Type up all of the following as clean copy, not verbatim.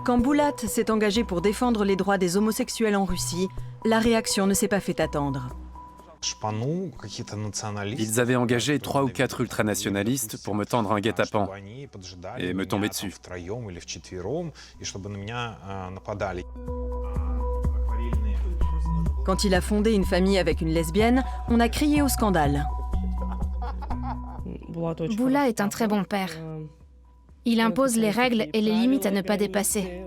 Quand Boulat s'est engagé pour défendre les droits des homosexuels en Russie, la réaction ne s'est pas fait attendre. Ils avaient engagé 3 ou 4 ultranationalistes pour me tendre un guet-apens et me tomber dessus. Quand il a fondé une famille avec une lesbienne, on a crié au scandale. Boulat est un très bon père. Il impose les règles et les limites à ne pas dépasser.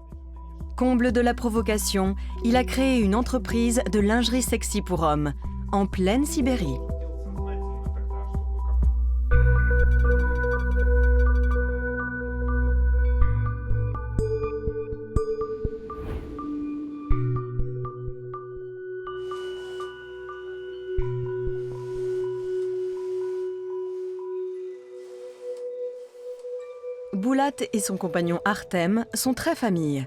Comble de la provocation, il a créé une entreprise de lingerie sexy pour hommes, en pleine Sibérie. Boulat et son compagnon Artem sont très famille.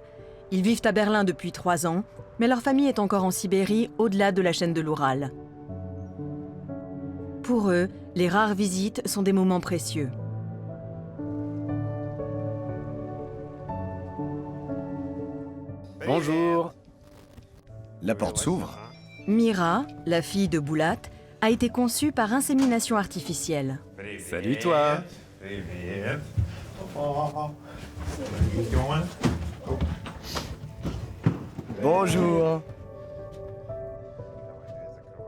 Ils vivent à Berlin depuis 3 ans, mais leur famille est encore en Sibérie, au-delà de la chaîne de l'Oural. Pour eux, les rares visites sont des moments précieux. Bonjour. La porte s'ouvre. Mira, la fille de Boulat, a été conçue par insémination artificielle. Salut toi. Bonjour.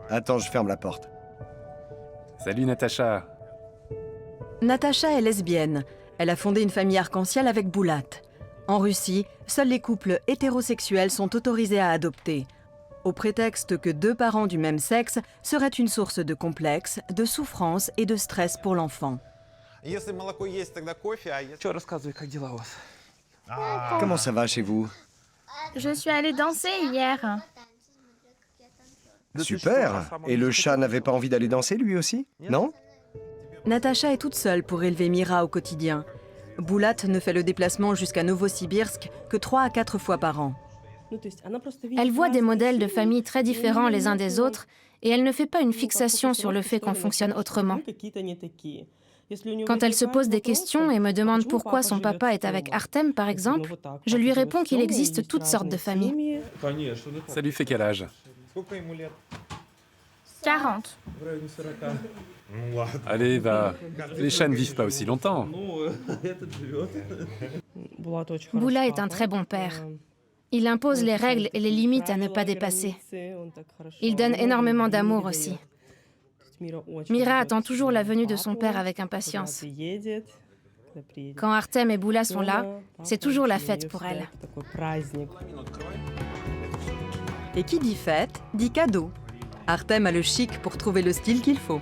Attends, je ferme la porte. Salut Natacha. Natacha est lesbienne. Elle a fondé une famille arc-en-ciel avec Boulat. En Russie, seuls les couples hétérosexuels sont autorisés à adopter, au prétexte que 2 parents du même sexe seraient une source de complexe, de souffrance et de stress pour l'enfant. Comment ça va chez vous? Je suis allée danser hier. Super. Et le chat n'avait pas envie d'aller danser lui aussi? Non? Natacha est toute seule pour élever Mira au quotidien. Boulat ne fait le déplacement jusqu'à Novosibirsk que 3 à 4 fois par an. Elle voit des modèles de familles très différents les uns des autres et elle ne fait pas une fixation sur le fait qu'on fonctionne autrement. Quand elle se pose des questions et me demande pourquoi son papa est avec Artem, par exemple, je lui réponds qu'il existe toutes sortes de familles. Ça lui fait quel âge? 40. Allez, va. Les chats ne vivent pas aussi longtemps. Boulat est un très bon père. Il impose les règles et les limites à ne pas dépasser. Il donne énormément d'amour aussi. Mira attend toujours la venue de son père avec impatience. Quand Artem et Boulat sont là, c'est toujours la fête pour elle. Et qui dit fête, dit cadeau. Artem a le chic pour trouver le style qu'il faut.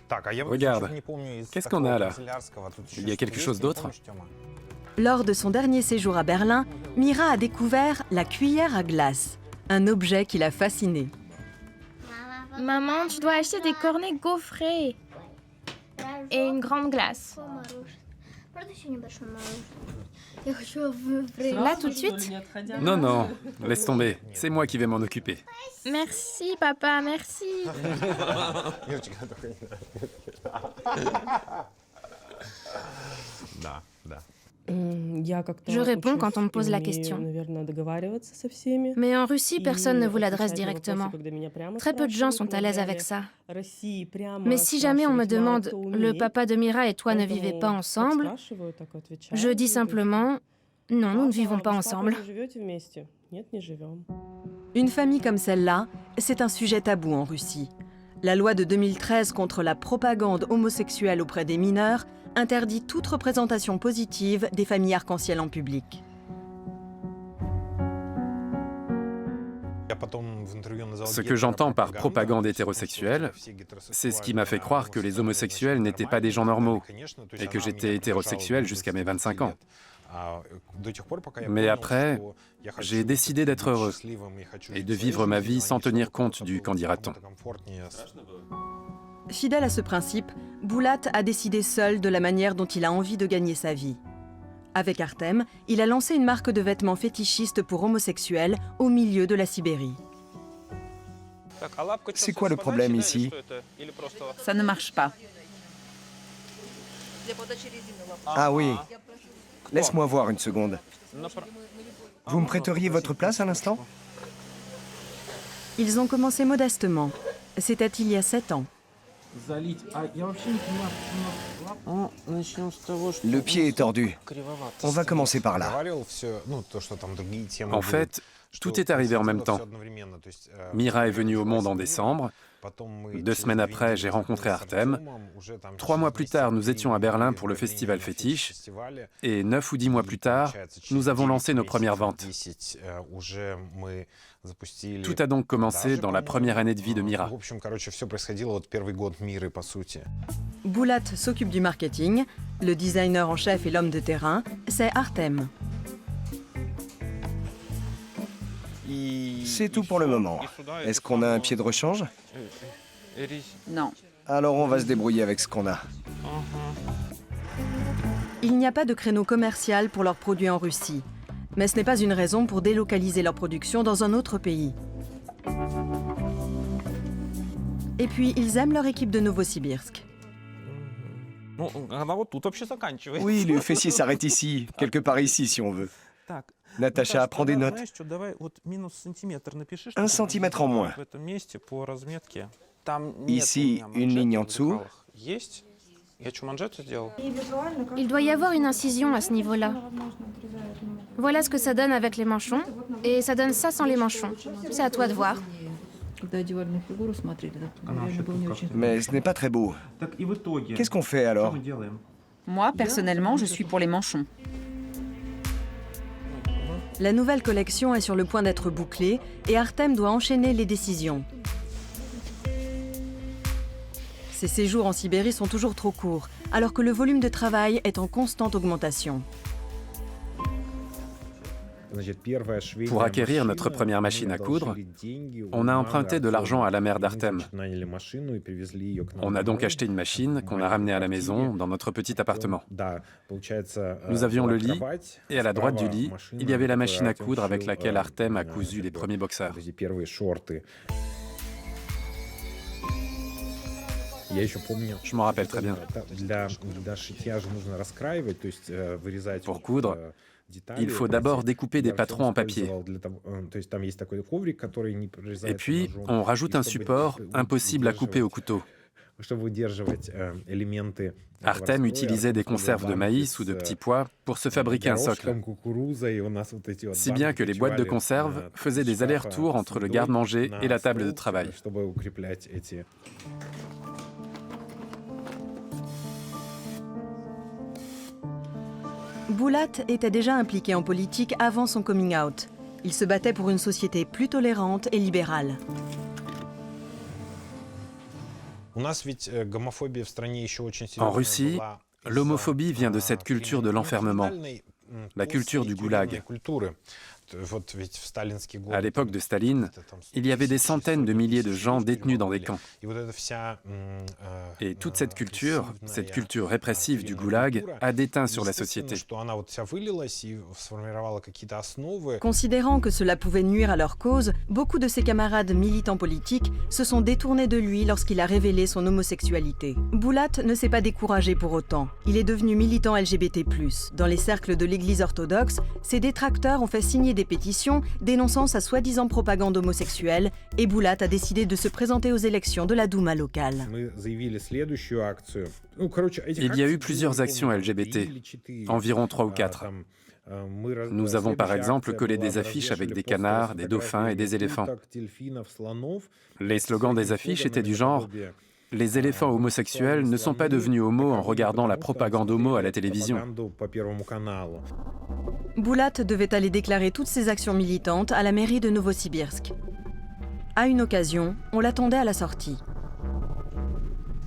Regarde, qu'est-ce qu'on a là? Il y a quelque chose d'autre? Lors de son dernier séjour à Berlin, Mira a découvert la cuillère à glace, un objet qui l'a fascinée. Maman, tu dois acheter des cornets gaufrés et une grande glace. Là tout de suite? Non, non, laisse tomber. C'est moi qui vais m'en occuper. Merci papa, merci. Je réponds quand on me pose la question. Mais en Russie, personne ne vous l'adresse directement. Très peu de gens sont à l'aise avec ça. Mais si jamais on me demande « Le papa de Mira et toi ne vivez pas ensemble », je dis simplement « Non, nous ne vivons pas ensemble ». Une famille comme celle-là, c'est un sujet tabou en Russie. La loi de 2013 contre la propagande homosexuelle auprès des mineurs interdit toute représentation positive des familles arc-en-ciel en public. Ce que j'entends par propagande hétérosexuelle, c'est ce qui m'a fait croire que les homosexuels n'étaient pas des gens normaux et que j'étais hétérosexuel jusqu'à mes 25 ans. Mais après, j'ai décidé d'être heureux et de vivre ma vie sans tenir compte du qu'en dira-t-on. Fidèle à ce principe, Boulat a décidé seul de la manière dont il a envie de gagner sa vie. Avec Artem, il a lancé une marque de vêtements fétichistes pour homosexuels au milieu de la Sibérie. C'est quoi le problème ici? Ça ne marche pas. Ah oui. Laisse-moi voir une seconde. Vous me prêteriez votre place un instant? Ils ont commencé modestement. C'était il y a 7 ans. Le pied est tordu. On va commencer par là. En fait, tout est arrivé en même temps. Mira est venue au monde en décembre. 2 semaines après, j'ai rencontré Artem. 3 mois plus tard, nous étions à Berlin pour le festival Fétiche. Et 9 ou 10 mois plus tard, nous avons lancé nos premières ventes. Tout a donc commencé dans la première année de vie de Mira. Boulat s'occupe du marketing. Le designer en chef et l'homme de terrain, c'est Artem. C'est tout pour le moment. Est-ce qu'on a un pied de rechange? Non. Alors on va se débrouiller avec ce qu'on a. Il n'y a pas de créneau commercial pour leurs produits en Russie. Mais ce n'est pas une raison pour délocaliser leur production dans un autre pays. Et puis, ils aiment leur équipe de Novosibirsk. Oui, le fessier s'arrête ici, quelque part ici si on veut. Natacha, prends des notes. 1 centimètre en moins. Ici, une ligne en dessous. Il doit y avoir une incision à ce niveau-là. Voilà ce que ça donne avec les manchons, et ça donne ça sans les manchons. C'est à toi de voir. Mais ce n'est pas très beau. Qu'est-ce qu'on fait alors? Moi, personnellement, je suis pour les manchons. La nouvelle collection est sur le point d'être bouclée et Artem doit enchaîner les décisions. Ses séjours en Sibérie sont toujours trop courts, alors que le volume de travail est en constante augmentation. Pour acquérir notre première machine à coudre, on a emprunté de l'argent à la mère d'Artem. On a donc acheté une machine qu'on a ramenée à la maison, dans notre petit appartement. Nous avions le lit, et à la droite du lit, il y avait la machine à coudre avec laquelle Artem a cousu les premiers boxers. Je m'en rappelle très bien. Pour coudre, il faut d'abord découper des patrons en papier. Et puis, on rajoute un support impossible à couper au couteau. Artem utilisait des conserves de maïs ou de petits pois pour se fabriquer un socle. Si bien que les boîtes de conserve faisaient des allers-retours entre le garde-manger et la table de travail. Boulat était déjà impliqué en politique avant son coming out. Il se battait pour une société plus tolérante et libérale. En Russie, l'homophobie vient de cette culture de l'enfermement, la culture du goulag. À l'époque de Staline, il y avait des centaines de milliers de gens détenus dans des camps. Et toute cette culture répressive du goulag, a déteint sur la société. Considérant que cela pouvait nuire à leur cause, beaucoup de ses camarades militants politiques se sont détournés de lui lorsqu'il a révélé son homosexualité. Boulat ne s'est pas découragé pour autant. Il est devenu militant LGBT+. Dans les cercles de l'Église orthodoxe, ses détracteurs ont fait signer des pétitions dénonçant sa soi-disant propagande homosexuelle et Boulat a décidé de se présenter aux élections de la Douma locale. Il y a eu plusieurs actions LGBT, environ 3 ou 4. Nous avons par exemple collé des affiches avec des canards, des dauphins et des éléphants. Les slogans des affiches étaient du genre « Les éléphants homosexuels ne sont pas devenus homos en regardant la propagande homo à la télévision ». Boulat devait aller déclarer toutes ses actions militantes à la mairie de Novosibirsk. À une occasion, on l'attendait à la sortie.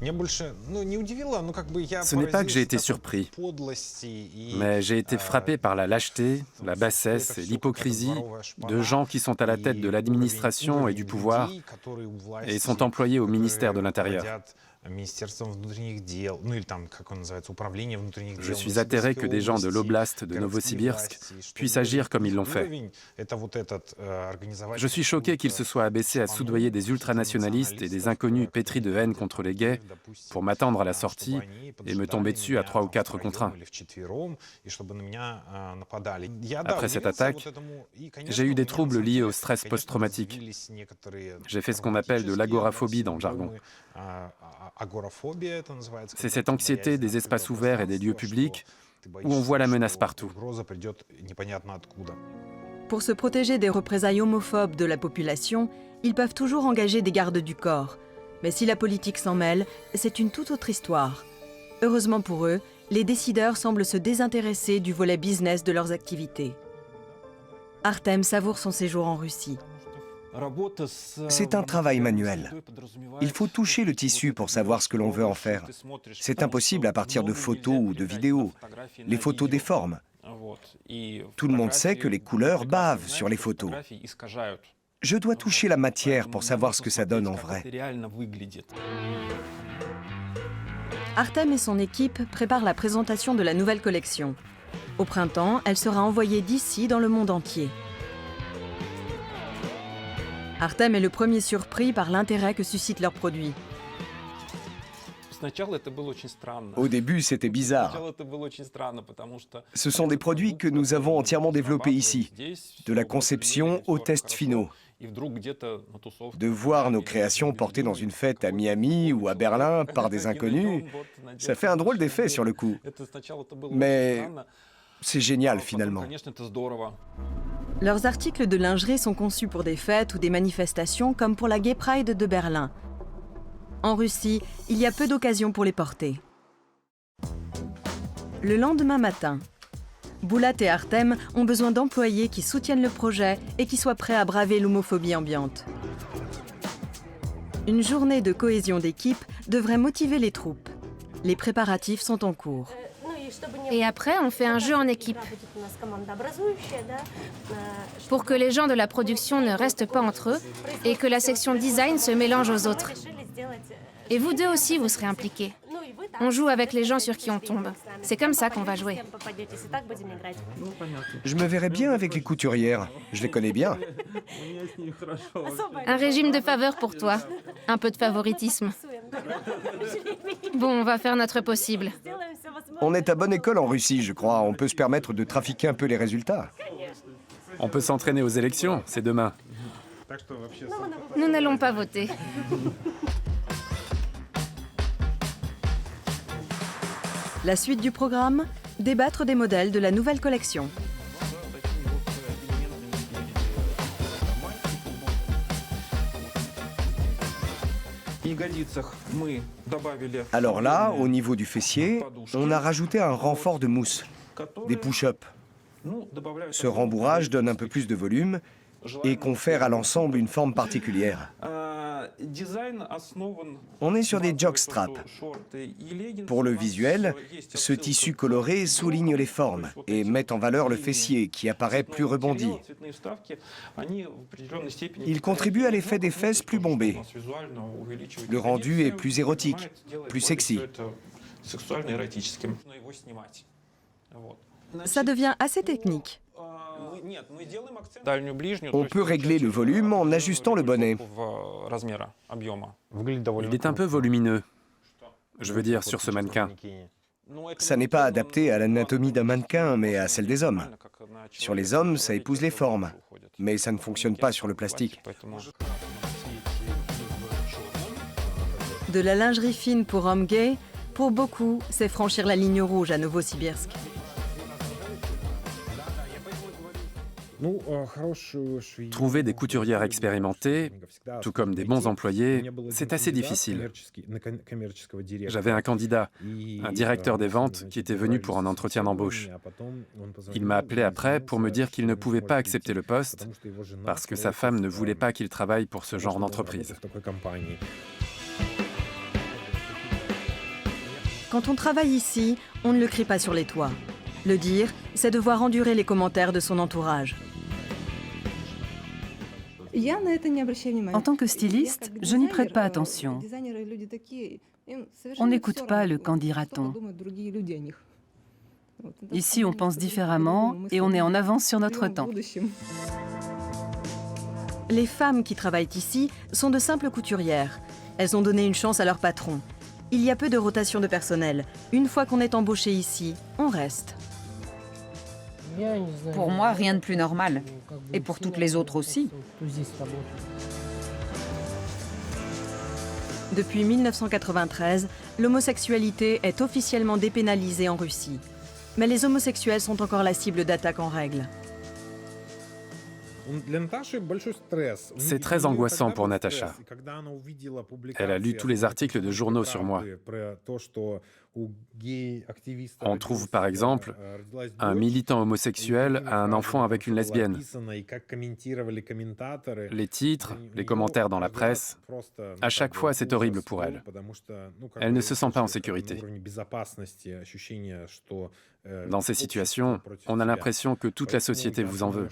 Ce n'est pas que j'ai été surpris, mais j'ai été frappé par la lâcheté, la bassesse et l'hypocrisie de gens qui sont à la tête de l'administration et du pouvoir et sont employés au ministère de l'Intérieur. Je suis atterré que des gens de l'oblast de Novosibirsk puissent agir comme ils l'ont fait. Je suis choqué qu'ils se soient abaissés à soudoyer des ultranationalistes et des inconnus pétris de haine contre les gays pour m'attendre à la sortie et me tomber dessus à 3 ou 4 contre 1. Après cette attaque, j'ai eu des troubles liés au stress post-traumatique. J'ai fait ce qu'on appelle de l'agoraphobie dans le jargon. C'est cette anxiété des espaces ouverts et des lieux publics où on voit la menace partout. Pour se protéger des représailles homophobes de la population, ils peuvent toujours engager des gardes du corps. Mais si la politique s'en mêle, c'est une toute autre histoire. Heureusement pour eux, les décideurs semblent se désintéresser du volet business de leurs activités. Artem savoure son séjour en Russie. C'est un travail manuel. Il faut toucher le tissu pour savoir ce que l'on veut en faire. C'est impossible à partir de photos ou de vidéos. Les photos déforment. Tout le monde sait que les couleurs bavent sur les photos. Je dois toucher la matière pour savoir ce que ça donne en vrai. Artem et son équipe préparent la présentation de la nouvelle collection. Au printemps, elle sera envoyée d'ici dans le monde entier. Artem est le premier surpris par l'intérêt que suscitent leurs produits. Au début, c'était bizarre. Ce sont des produits que nous avons entièrement développés ici, de la conception aux tests finaux. De voir nos créations portées dans une fête à Miami ou à Berlin par des inconnus, ça fait un drôle d'effet sur le coup. Mais c'est génial finalement. Leurs articles de lingerie sont conçus pour des fêtes ou des manifestations comme pour la Gay Pride de Berlin. En Russie, il y a peu d'occasions pour les porter. Le lendemain matin, Boulat et Artem ont besoin d'employés qui soutiennent le projet et qui soient prêts à braver l'homophobie ambiante. Une journée de cohésion d'équipe devrait motiver les troupes. Les préparatifs sont en cours. Et après, on fait un jeu en équipe. Pour que les gens de la production ne restent pas entre eux et que la section design se mélange aux autres. Et vous deux aussi, vous serez impliqués. On joue avec les gens sur qui on tombe. C'est comme ça qu'on va jouer. Je me verrais bien avec les couturières. Je les connais bien. Un régime de faveur pour toi. Un peu de favoritisme. Bon, on va faire notre possible. On est à bonne école en Russie, je crois. On peut se permettre de trafiquer un peu les résultats. On peut s'entraîner aux élections, c'est demain. Nous n'allons pas voter. La suite du programme, débattre des modèles de la nouvelle collection. Alors là, au niveau du fessier, on a rajouté un renfort de mousse, des push-ups. Ce rembourrage donne un peu plus de volume et confère à l'ensemble une forme particulière. On est sur des jockstraps. Pour le visuel, ce tissu coloré souligne les formes et met en valeur le fessier qui apparaît plus rebondi. Il contribue à l'effet des fesses plus bombées. Le rendu est plus érotique, plus sexy. Ça devient assez technique. On peut régler le volume en ajustant le bonnet. Il est un peu volumineux. Je veux dire, sur ce mannequin. Ça n'est pas adapté à l'anatomie d'un mannequin, mais à celle des hommes. Sur les hommes, ça épouse les formes, mais ça ne fonctionne pas sur le plastique. De la lingerie fine pour hommes gays, pour beaucoup, c'est franchir la ligne rouge à Novosibirsk. Trouver des couturières expérimentées, tout comme des bons employés, c'est assez difficile. J'avais un candidat, un directeur des ventes, qui était venu pour un entretien d'embauche. Il m'a appelé après pour me dire qu'il ne pouvait pas accepter le poste parce que sa femme ne voulait pas qu'il travaille pour ce genre d'entreprise. Quand on travaille ici, on ne le crie pas sur les toits. Le dire, c'est devoir endurer les commentaires de son entourage. En tant que styliste, je n'y prête pas attention. On n'écoute pas le « qu'en dira-t-on ». Ici, on pense différemment et on est en avance sur notre temps. Les femmes qui travaillent ici sont de simples couturières. Elles ont donné une chance à leur patron. Il y a peu de rotation de personnel. Une fois qu'on est embauché ici, on reste. Pour moi, rien de plus normal. Et pour toutes les autres aussi. Depuis 1993, l'homosexualité est officiellement dépénalisée en Russie. Mais les homosexuels sont encore la cible d'attaques en règle. C'est très angoissant pour Natacha. Elle a lu tous les articles de journaux sur moi. On trouve par exemple un militant homosexuel a un enfant avec une lesbienne. Les titres, les commentaires dans la presse, à chaque fois c'est horrible pour elle. Elle ne se sent pas en sécurité. Dans ces situations, on a l'impression que toute la société vous en veut.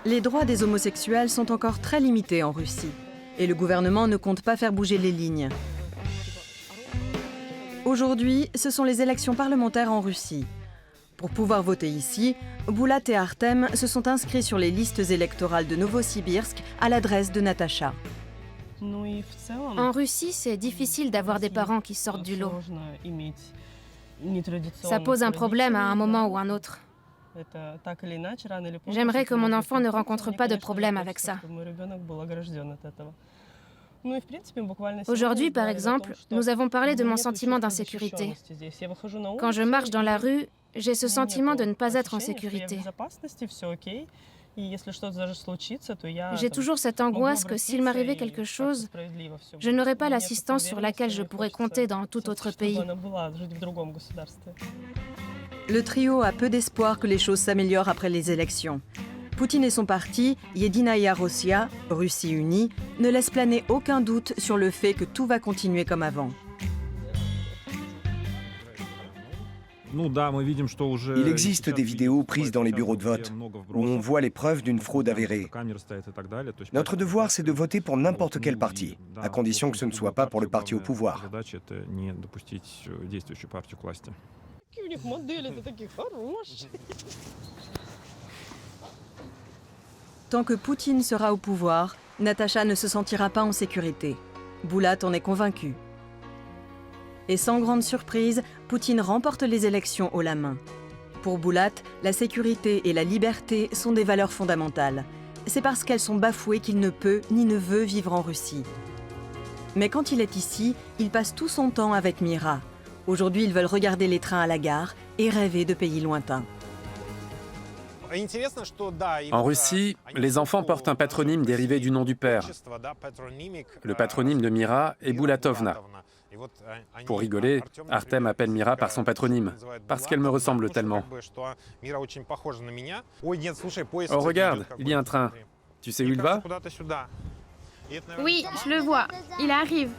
Les droits des homosexuels sont encore très limités en Russie. Et le gouvernement ne compte pas faire bouger les lignes. Aujourd'hui, ce sont les élections parlementaires en Russie. Pour pouvoir voter ici, Boulat et Artem se sont inscrits sur les listes électorales de Novosibirsk à l'adresse de Natacha. En Russie, c'est difficile d'avoir des parents qui sortent du lot. Ça pose un problème à un moment ou un autre. J'aimerais que mon enfant ne rencontre pas de problème avec ça. Aujourd'hui, par exemple, nous avons parlé de mon sentiment d'insécurité. Quand je marche dans la rue, j'ai ce sentiment de ne pas être en sécurité. J'ai toujours cette angoisse que s'il m'arrivait quelque chose, je n'aurais pas l'assistance sur laquelle je pourrais compter dans tout autre pays. Le trio a peu d'espoir que les choses s'améliorent après les élections. Poutine et son parti, Yedinaya Rossiya, Russie unie, ne laissent planer aucun doute sur le fait que tout va continuer comme avant. Il existe des vidéos prises dans les bureaux de vote où on voit les preuves d'une fraude avérée. Notre devoir, c'est de voter pour n'importe quel parti, à condition que ce ne soit pas pour le parti au pouvoir. Tant que Poutine sera au pouvoir, Natacha ne se sentira pas en sécurité. Boulat en est convaincu. Et sans grande surprise, Poutine remporte les élections haut la main. Pour Boulat, la sécurité et la liberté sont des valeurs fondamentales. C'est parce qu'elles sont bafouées qu'il ne peut ni ne veut vivre en Russie. Mais quand il est ici, il passe tout son temps avec Mira. Aujourd'hui, ils veulent regarder les trains à la gare et rêver de pays lointains. En Russie, les enfants portent un patronyme dérivé du nom du père. Le patronyme de Mira est Boulatovna. Pour rigoler, Artem appelle Mira par son patronyme, parce qu'elle me ressemble tellement. Oh regarde, il y a un train. Tu sais où il va? Oui, je le vois. Il arrive.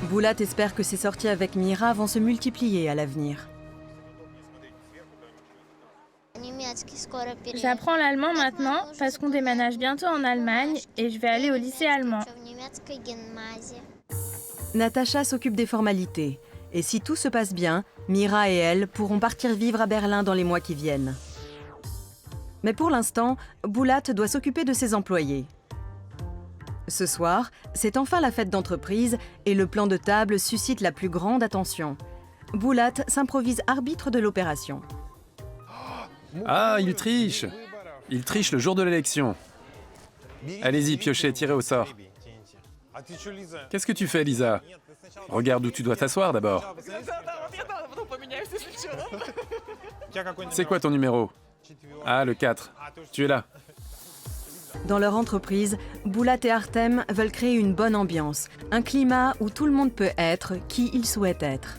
Boulat espère que ses sorties avec Mira vont se multiplier à l'avenir. J'apprends l'allemand maintenant parce qu'on déménage bientôt en Allemagne et je vais aller au lycée allemand. Natacha s'occupe des formalités. Et si tout se passe bien, Mira et elle pourront partir vivre à Berlin dans les mois qui viennent. Mais pour l'instant, Boulat doit s'occuper de ses employés. Ce soir, c'est enfin la fête d'entreprise et le plan de table suscite la plus grande attention. Boulat s'improvise arbitre de l'opération. Ah, il triche! Il triche le jour de l'élection. Allez-y, piochez, tirez au sort. Qu'est-ce que tu fais, Lisa? Regarde où tu dois t'asseoir d'abord. C'est quoi ton numéro? Ah, le 4. Tu es là. Dans leur entreprise, Boulat et Artem veulent créer une bonne ambiance, un climat où tout le monde peut être qui il souhaite être.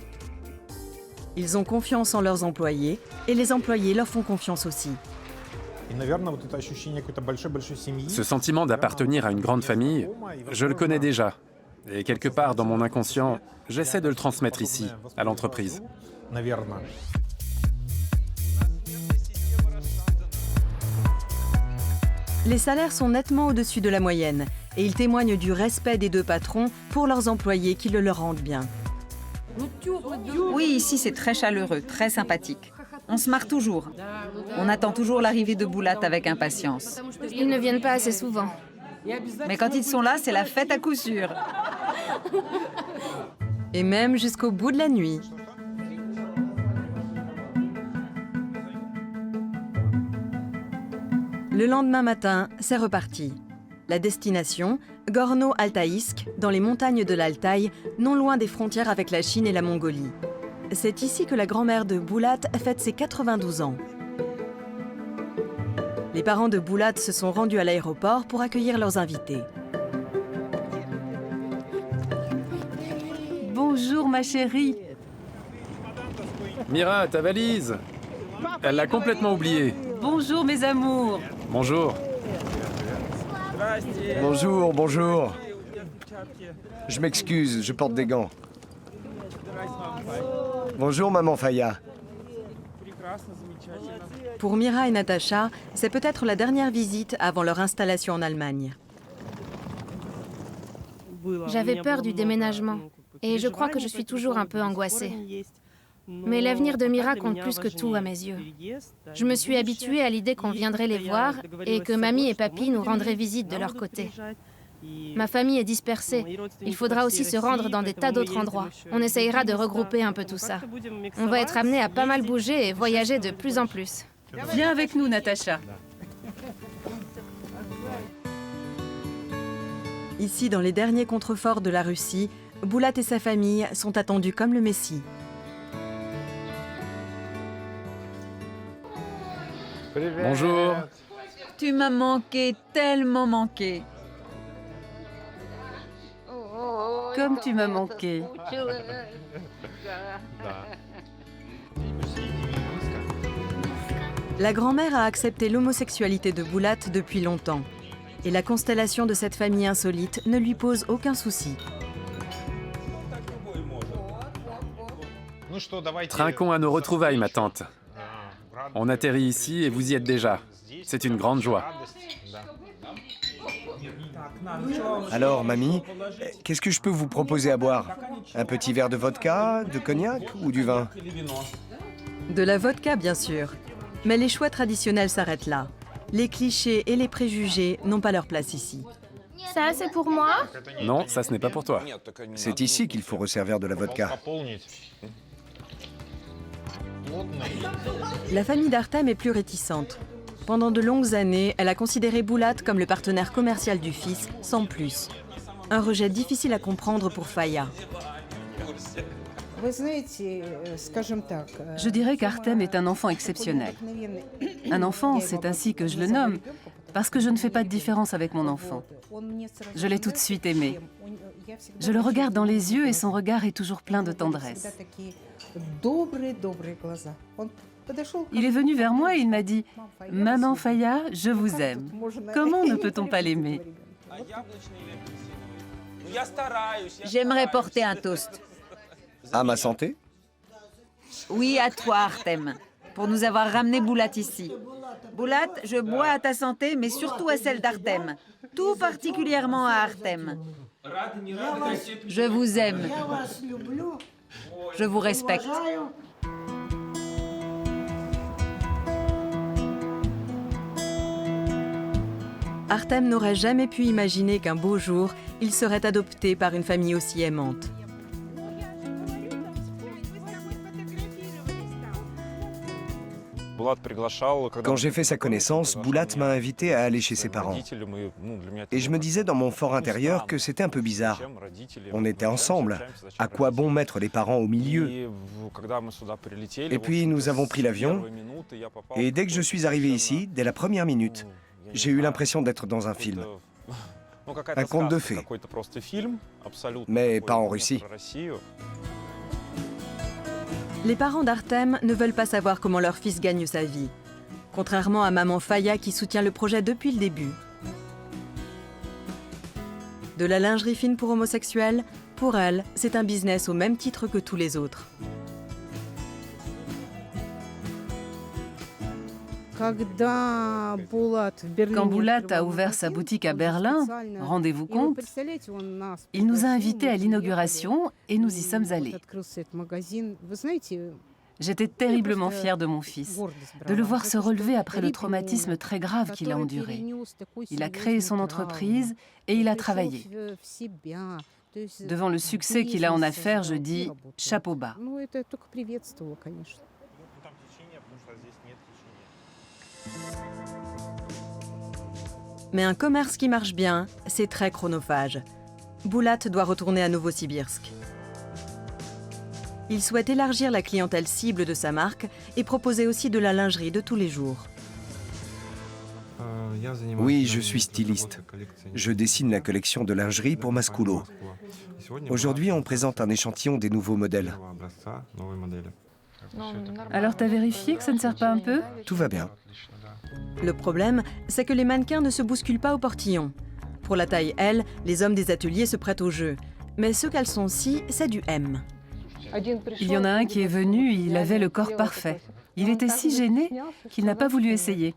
Ils ont confiance en leurs employés et les employés leur font confiance aussi. Ce sentiment d'appartenir à une grande famille, je le connais déjà. Et quelque part dans mon inconscient, j'essaie de le transmettre ici, à l'entreprise. Les salaires sont nettement au-dessus de la moyenne et ils témoignent du respect des deux patrons pour leurs employés qui le leur rendent bien. Oui, ici c'est très chaleureux, très sympathique. On se marre toujours. On attend toujours l'arrivée de Boulat avec impatience. Ils ne viennent pas assez souvent. Mais quand ils sont là, c'est la fête à coup sûr. Et même jusqu'au bout de la nuit. Le lendemain matin, c'est reparti. La destination, Gorno-Altaïsk, dans les montagnes de l'Altaï, non loin des frontières avec la Chine et la Mongolie. C'est ici que la grand-mère de Boulat fête ses 92 ans. Les parents de Boulat se sont rendus à l'aéroport pour accueillir leurs invités. Bonjour ma chérie. Mira, ta valise! Elle l'a complètement oubliée. Bonjour mes amours. Bonjour. Bonjour, bonjour. Je m'excuse, je porte des gants. Bonjour, maman Faya. Pour Mira et Natacha, c'est peut-être la dernière visite avant leur installation en Allemagne. J'avais peur du déménagement et je crois que je suis toujours un peu angoissée. Mais l'avenir de Mira compte plus que tout à mes yeux. Je me suis habituée à l'idée qu'on viendrait les voir et que mamie et papy nous rendraient visite de leur côté. Ma famille est dispersée. Il faudra aussi se rendre dans des tas d'autres endroits. On essayera de regrouper un peu tout ça. On va être amené à pas mal bouger et voyager de plus en plus. Viens avec nous, Natacha. Ici, dans les derniers contreforts de la Russie, Boulat et sa famille sont attendus comme le Messie. Bonjour. Tu m'as manqué, tellement manqué. Comme tu m'as manqué. La grand-mère a accepté l'homosexualité de Boulat depuis longtemps. Et la constellation de cette famille insolite ne lui pose aucun souci. Trinquons à nos retrouvailles, ma tante. On atterrit ici et vous y êtes déjà. C'est une grande joie. Alors, mamie, qu'est-ce que je peux vous proposer à boire? Un petit verre de vodka, de cognac ou du vin? De la vodka, bien sûr. Mais les choix traditionnels s'arrêtent là. Les clichés et les préjugés n'ont pas leur place ici. Ça, c'est pour moi? Non, ça, ce n'est pas pour toi. C'est ici qu'il faut resservir de la vodka. La famille d'Artem est plus réticente. Pendant de longues années, elle a considéré Boulat comme le partenaire commercial du fils, sans plus. Un rejet difficile à comprendre pour Faya. Je dirais qu'Artem est un enfant exceptionnel. Un enfant, c'est ainsi que je le nomme, parce que je ne fais pas de différence avec mon enfant. Je l'ai tout de suite aimé. Je le regarde dans les yeux et son regard est toujours plein de tendresse. Il est venu vers moi et il m'a dit « Maman Faya, je vous aime. Comment ne peut-on pas l'aimer ?» J'aimerais porter un toast. À ma santé? Oui, à toi, Artem, pour nous avoir ramené Boulat ici. Boulat, je bois à ta santé, mais surtout à celle d'Artem. Tout particulièrement à Artem. Je vous aime. Je vous respecte. Artem n'aurait jamais pu imaginer qu'un beau jour, il serait adopté par une famille aussi aimante. Quand j'ai fait sa connaissance, Boulat m'a invité à aller chez ses parents. Et je me disais dans mon fort intérieur que c'était un peu bizarre. On était ensemble. À quoi bon mettre les parents au milieu? Et puis nous avons pris l'avion. Et dès que je suis arrivé ici, dès la première minute, j'ai eu l'impression d'être dans un film. Un conte de fées. Mais pas en Russie. Les parents d'Artem ne veulent pas savoir comment leur fils gagne sa vie. Contrairement à maman Faya qui soutient le projet depuis le début. De la lingerie fine pour homosexuels, pour elle, c'est un business au même titre que tous les autres. Quand Boulat a ouvert sa boutique à Berlin, rendez-vous compte, il nous a invités à l'inauguration et nous y sommes allés. J'étais terriblement fière de mon fils, de le voir se relever après le traumatisme très grave qu'il a enduré. Il a créé son entreprise et il a travaillé. Devant le succès qu'il a en affaires, je dis chapeau bas. Mais un commerce qui marche bien, c'est très chronophage. Boulat doit retourner à Novosibirsk. Il souhaite élargir la clientèle cible de sa marque et proposer aussi de la lingerie de tous les jours. Oui, je suis styliste. Je dessine la collection de lingerie pour Masculo. Aujourd'hui, on présente un échantillon des nouveaux modèles. Alors t'as vérifié que ça ne sert pas un peu? Tout va bien. Le problème, c'est que les mannequins ne se bousculent pas au portillon. Pour la taille L, les hommes des ateliers se prêtent au jeu. Mais ce caleçon-ci, c'est du M. Il y en a un qui est venu, il avait le corps parfait. Il était si gêné qu'il n'a pas voulu essayer.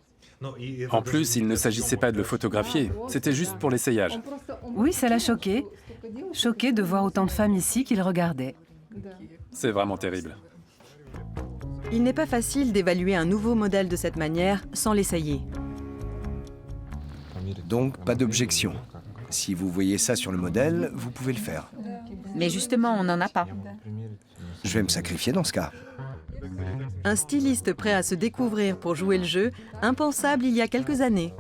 En plus, il ne s'agissait pas de le photographier, c'était juste pour l'essayage. Oui, ça l'a choqué. Choqué de voir autant de femmes ici qu'il regardait. C'est vraiment terrible. Il n'est pas facile d'évaluer un nouveau modèle de cette manière sans l'essayer. Donc, pas d'objection. Si vous voyez ça sur le modèle, vous pouvez le faire. Mais justement, on n'en a pas. Je vais me sacrifier dans ce cas. Un styliste prêt à se découvrir pour jouer le jeu, impensable il y a quelques années.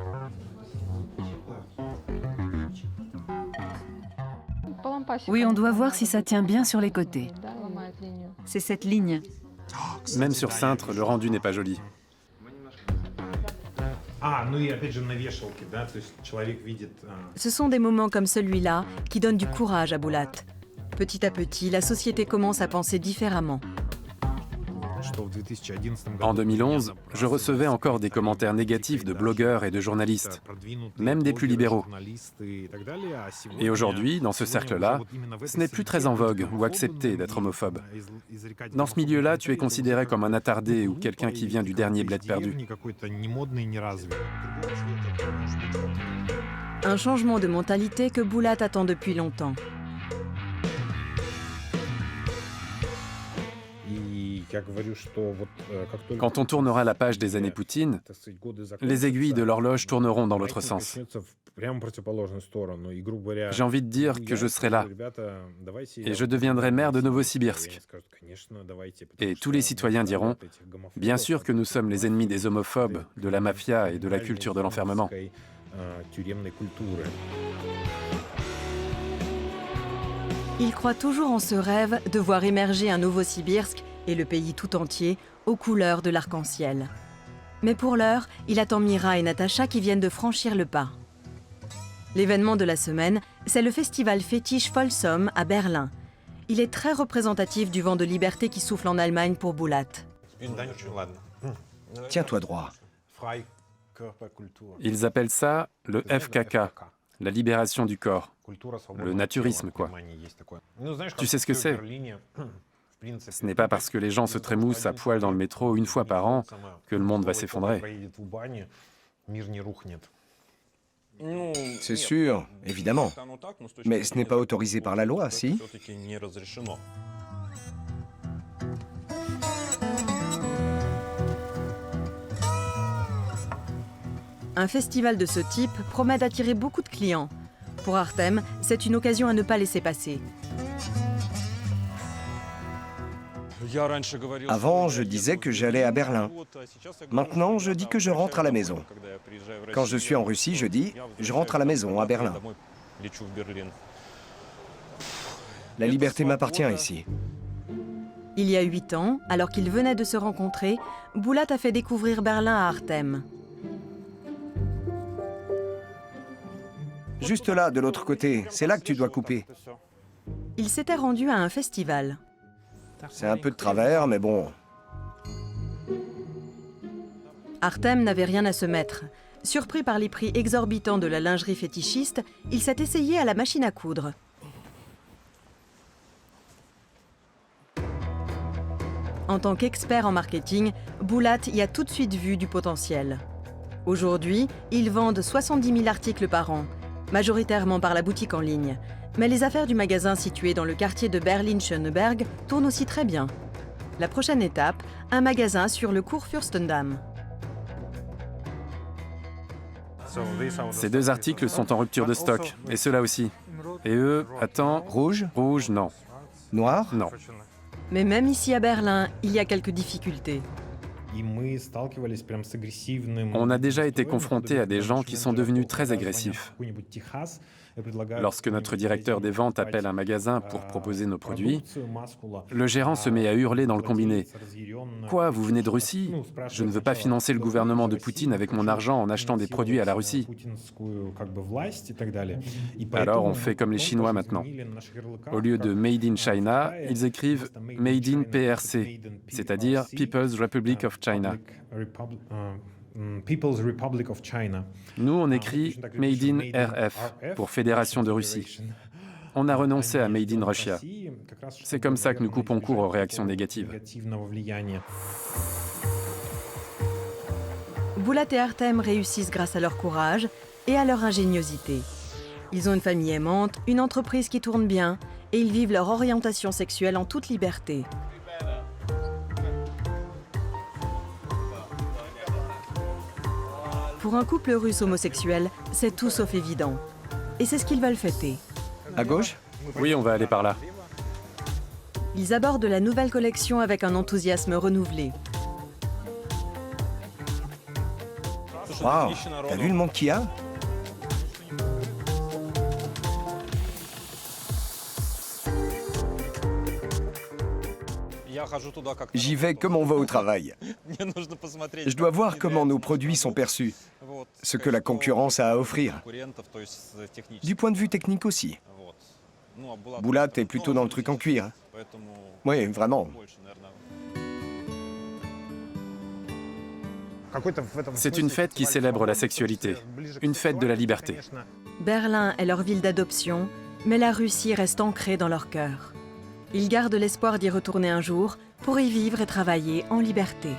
Oui, on doit voir si ça tient bien sur les côtés. C'est cette ligne. Même sur cintre, le rendu n'est pas joli. Ce sont des moments comme celui-là qui donnent du courage à Boulat. Petit à petit, la société commence à penser différemment. En 2011, je recevais encore des commentaires négatifs de blogueurs et de journalistes, même des plus libéraux. Et aujourd'hui, dans ce cercle-là, ce n'est plus très en vogue ou accepté d'être homophobe. Dans ce milieu-là, tu es considéré comme un attardé ou quelqu'un qui vient du dernier bled perdu. Un changement de mentalité que Boulat attend depuis longtemps. Quand on tournera la page des années Poutine, les aiguilles de l'horloge tourneront dans l'autre sens. J'ai envie de dire que je serai là et je deviendrai maire de Novosibirsk. Et tous les citoyens diront, bien sûr que nous sommes les ennemis des homophobes, de la mafia et de la culture de l'enfermement. Il croit toujours en ce rêve de voir émerger un Novosibirsk et le pays tout entier aux couleurs de l'arc-en-ciel. Mais pour l'heure, il attend Mira et Natacha qui viennent de franchir le pas. L'événement de la semaine, c'est le festival fétiche Folsom à Berlin. Il est très représentatif du vent de liberté qui souffle en Allemagne pour Boulat. Tiens-toi droit. Ils appellent ça le FKK, la libération du corps. Le naturisme, quoi. Tu sais ce que c'est? Ce n'est pas parce que les gens se trémoussent à poil dans le métro une fois par an que le monde va s'effondrer. C'est sûr, évidemment. Mais ce n'est pas autorisé par la loi, si? Un festival de ce type promet d'attirer beaucoup de clients. Pour Artem, c'est une occasion à ne pas laisser passer. Avant, je disais que j'allais à Berlin. Maintenant, je dis que je rentre à la maison. Quand je suis en Russie, je dis « je rentre à la maison, à Berlin ». La liberté m'appartient ici. Il y a 8 ans, alors qu'ils venaient de se rencontrer, Boulat a fait découvrir Berlin à Artem. Juste là, de l'autre côté, c'est là que tu dois couper. Il s'était rendu à un festival. C'est un peu de travers, mais bon. Artem n'avait rien à se mettre. Surpris par les prix exorbitants de la lingerie fétichiste, il s'est essayé à la machine à coudre. En tant qu'expert en marketing, Boulat y a tout de suite vu du potentiel. Aujourd'hui, ils vendent 70 000 articles par an, majoritairement par la boutique en ligne. Mais les affaires du magasin situé dans le quartier de Berlin-Schöneberg tournent aussi très bien. La prochaine étape, un magasin sur le cours Fürstendamm. Ces 2 articles sont en rupture de stock, et ceux-là aussi. Et eux, attends... Rouge? Rouge, non. Noir? Non. Mais même ici à Berlin, il y a quelques difficultés. On a déjà été confrontés à des gens qui sont devenus très agressifs. Lorsque notre directeur des ventes appelle un magasin pour proposer nos produits, le gérant se met à hurler dans le combiné. « Quoi, vous venez de Russie? Je ne veux pas financer le gouvernement de Poutine avec mon argent en achetant des produits à la Russie. » Alors on fait comme les Chinois maintenant. Au lieu de « Made in China », ils écrivent « Made in PRC », c'est-à-dire « People's Republic of China ». Nous, on écrit « Made in RF » pour Fédération de Russie. On a renoncé à « Made in Russia ». C'est comme ça que nous coupons court aux réactions négatives. Boulat et Artem réussissent grâce à leur courage et à leur ingéniosité. Ils ont une famille aimante, une entreprise qui tourne bien et ils vivent leur orientation sexuelle en toute liberté. Pour un couple russe homosexuel, c'est tout sauf évident. Et c'est ce qu'ils veulent fêter. À gauche? Oui, on va aller par là. Ils abordent la nouvelle collection avec un enthousiasme renouvelé. Waouh! T'as vu le monde qu'il y a? J'y vais comme on va au travail. Je dois voir comment nos produits sont perçus, ce que la concurrence a à offrir. Du point de vue technique aussi. Boulat est plutôt dans le truc en cuir. Oui, vraiment. C'est une fête qui célèbre la sexualité, une fête de la liberté. Berlin est leur ville d'adoption, mais la Russie reste ancrée dans leur cœur. Ils gardent l'espoir d'y retourner un jour pour y vivre et travailler en liberté.